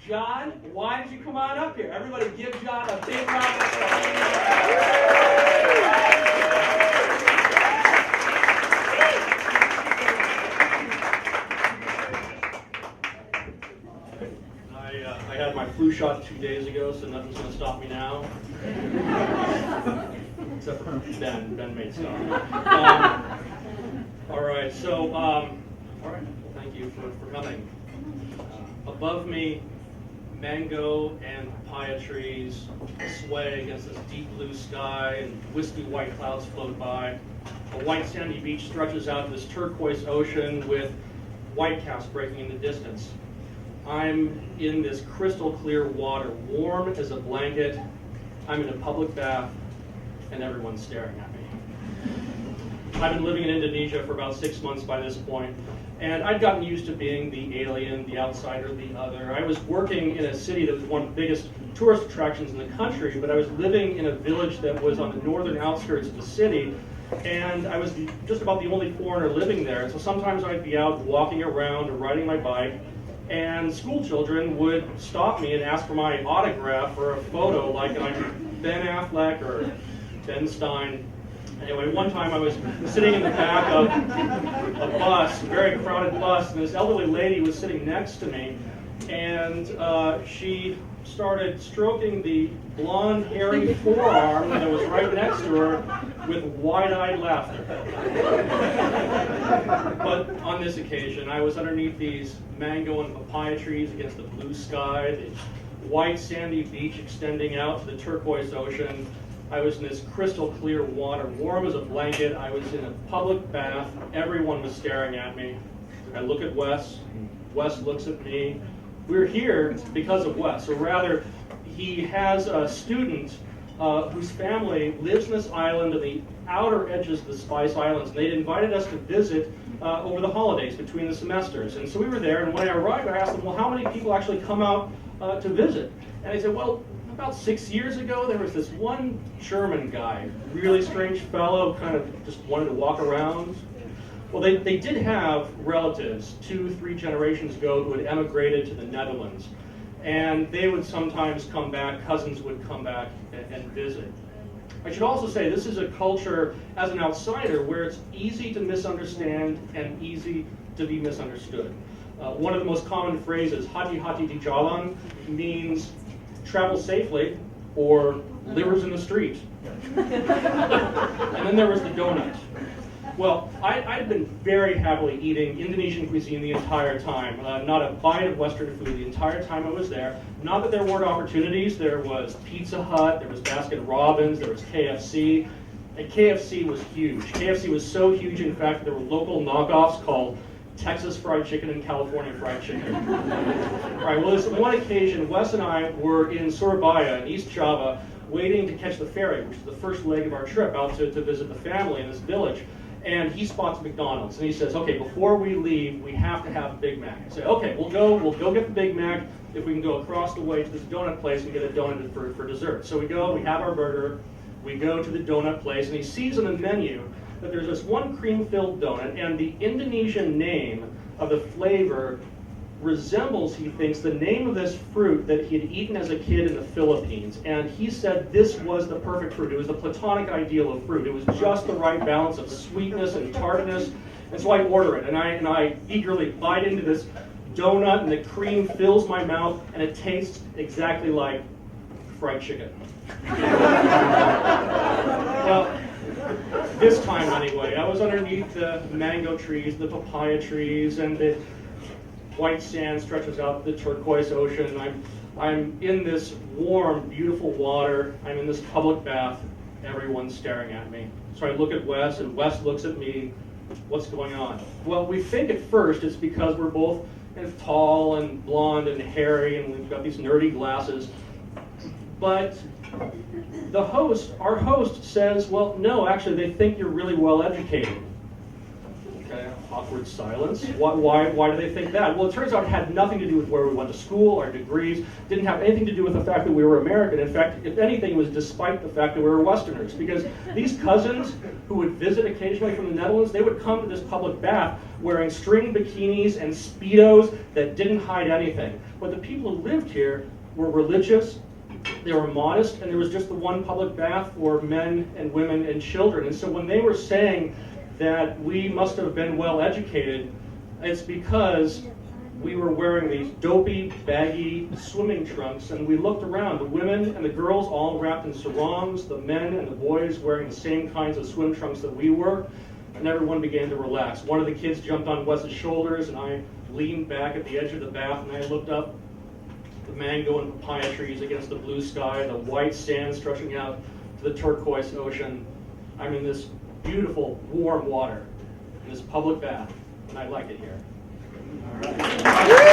John, why did you come on up here? Everybody give John a big round of applause. I had my flu shot 2 days ago, so nothing's going to stop me now. Except for Ben. Ben made stop. All right, so, all right, well, thank you for coming. Above me, mango and papaya trees sway against this deep blue sky, and wispy white clouds float by. A white sandy beach stretches out to this turquoise ocean with whitecaps breaking in the distance. I'm in this crystal clear water, warm as a blanket. I'm in a public bath, and everyone's staring at me. I've been living in Indonesia for about 6 months by this point, and I'd gotten used to being the alien, the outsider, the other. I was working in a city that was one of the biggest tourist attractions in the country, but I was living in a village that was on the northern outskirts of the city, and I was just about the only foreigner living there. And so sometimes I'd be out walking around or riding my bike, and school children would stop me and ask for my autograph or a photo, like I'm Ben Affleck or Ben Stein. Anyway, one time I was sitting in the back of a bus, a very crowded bus, and this elderly lady was sitting next to me, and she started stroking the blonde, hairy forearm that was right next to her with wide-eyed laughter. But on this occasion, I was underneath these mango and papaya trees against the blue sky, the white sandy beach extending out to the turquoise ocean. I was in this crystal clear water, warm as a blanket. I was in a public bath. Everyone was staring at me. I look at Wes. Wes looks at me. We're here because of Wes, or rather, he has a student whose family lives in this island on the outer edges of the Spice Islands. They'd invited us to visit over the holidays between the semesters. And so we were there, and when I arrived, I asked them, well, how many people actually come out to visit? And they said, well, about 6 years ago, there was this one German guy, really strange fellow, kind of just wanted to walk around. Well, they did have relatives 2-3 generations ago who had emigrated to the Netherlands. And they would sometimes come back, cousins would come back and visit. I should also say this is a culture, as an outsider, where it's easy to misunderstand and easy to be misunderstood. One of the most common phrases, hati-hati di jalan, means travel safely or livers in the street. And then there was the donut. Well, I'd been very happily eating Indonesian cuisine the entire time. Not a bite of Western food the entire time I was there. Not that there weren't opportunities. There was Pizza Hut, there was Baskin Robbins, there was KFC. And KFC was huge. KFC was so huge, in fact, there were local knockoffs called Texas fried chicken and California fried chicken. All right, well, on one occasion, Wes and I were in Surabaya in East Java waiting to catch the ferry, which is the first leg of our trip out to visit the family in this village. And he spots McDonald's, and he says, okay, before we leave, we have to have a Big Mac. I say, okay, we'll go get the Big Mac if we can go across the way to this donut place and get a donut for dessert. So we go, we have our burger, we go to the donut place, and he sees on the menu that there's this one cream-filled donut, and the Indonesian name of the flavor resembles, he thinks, the name of this fruit that he had eaten as a kid in the Philippines. And he said this was the perfect fruit. It was the platonic ideal of fruit. It was just the right balance of sweetness and tartness. And so I order it, and I eagerly bite into this donut, and the cream fills my mouth, and it tastes exactly like fried chicken. Well, this time anyway, I was underneath the mango trees, the papaya trees, and the white sand stretches out the turquoise ocean. I'm in this warm, beautiful water. I'm in this public bath. Everyone's staring at me. So I look at Wes, and Wes looks at me. What's going on? Well, we think at first it's because we're both kind of tall and blonde and hairy, and we've got these nerdy glasses. But our host says, well, no, actually, they think you're really well educated. Okay, awkward silence. Why do they think that? Well, it turns out it had nothing to do with where we went to school, our degrees. Didn't have anything to do with the fact that we were American. In fact, if anything, it was despite the fact that we were Westerners. Because these cousins who would visit occasionally from the Netherlands, they would come to this public bath wearing string bikinis and Speedos that didn't hide anything. But the people who lived here were religious, they were modest, and there was just the one public bath for men and women and children. And so when they were saying that we must have been well educated, it's because we were wearing these dopey, baggy swimming trunks, and we looked around. The women and the girls all wrapped in sarongs, the men and the boys wearing the same kinds of swim trunks that we were, and everyone began to relax. One of the kids jumped on Wes's shoulders, and I leaned back at the edge of the bath, and I looked up the mango and papaya trees against the blue sky, the white sand stretching out to the turquoise ocean. I'm in this beautiful, warm water, in this public bath, and I like it here. All right.